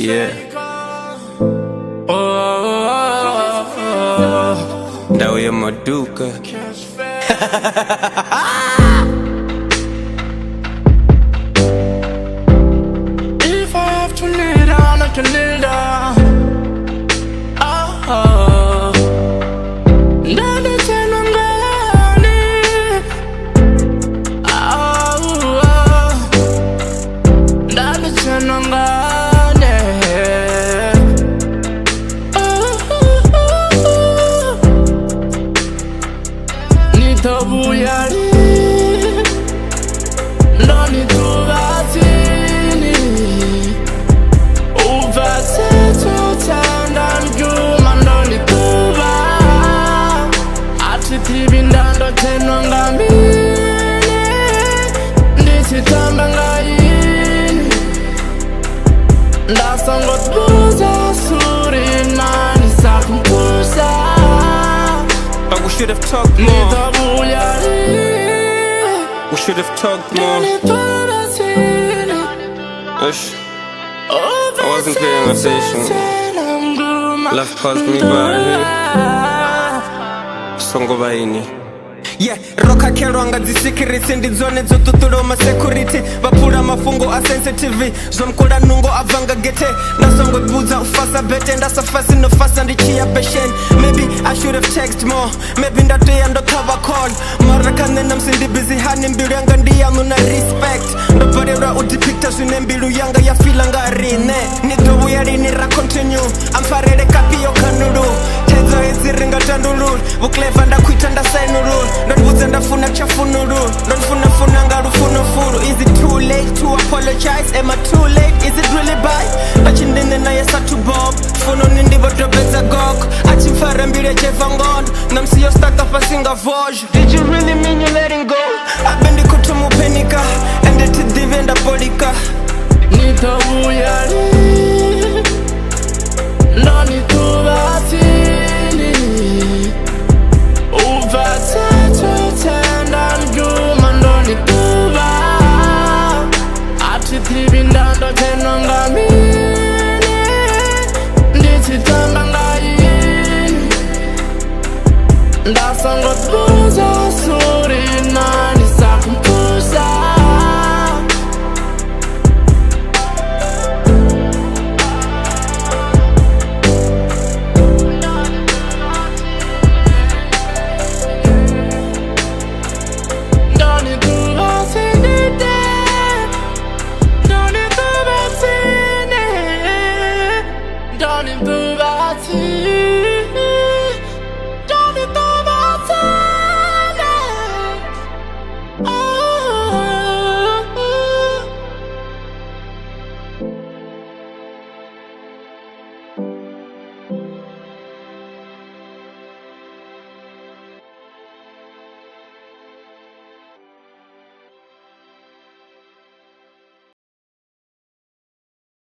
Yeah. Dawa ya maduka. If I have to kneel down, I can kneel down. Ndani tena ngani. Ndani tena ngani. Nitabuya ndani tubatini. Uvathetho thanda nguma ndani tuba. Athi thibindando thenwa ngamini. Ndithi thamba ngayini. Ndasangokubuza suri nani sakumbuza. But we should have talked more. We should have talked more. Ush. I wasn't paying attention. Love passed me by. Songo baini. Yeah, roka kerwanga dzisikiriti ndidzone dzotutula masecurity vapfura mafungo a sensitive zvomukula nungo abvanga gete ndasongobudza ufasa bete ndasafasi nofasa ndichiya passion. Maybe I should have text more, maybe ndatoya ndokava call mara kanena msindi busy hani mbilu yanga ndiyanu na respect ndobvarerwa udipicta zvine mbilu yanga yafila ngarine nidovuya rini ra continue amfarere kapiyo kanulu tedzo hedzi ringatandulula vucleva ndakuita ndasainulula ndondibudza ndafuna chafunulula ndondifunafuna ngalufunofulu. Is it too late to apologize? Am I too late? Is it really bad? Bachindine naye satubob funoni ndivodobedza gok achimfara mbilu yacheva ngondo namsiyo staka pasinga vozho. Did you really mean you letting go? abendikutumupenika endetidive ndapolika. Nitabuya ndani tubatini. Uvathetho thanda nguma ndani tuba. Athi thibindando thenwa ngamini. Ndithi thamba ngayini. Ndasangokubuza suri nani sakumbuza. Ndani tubatini. Ndani tubatini. Ndani tubatini.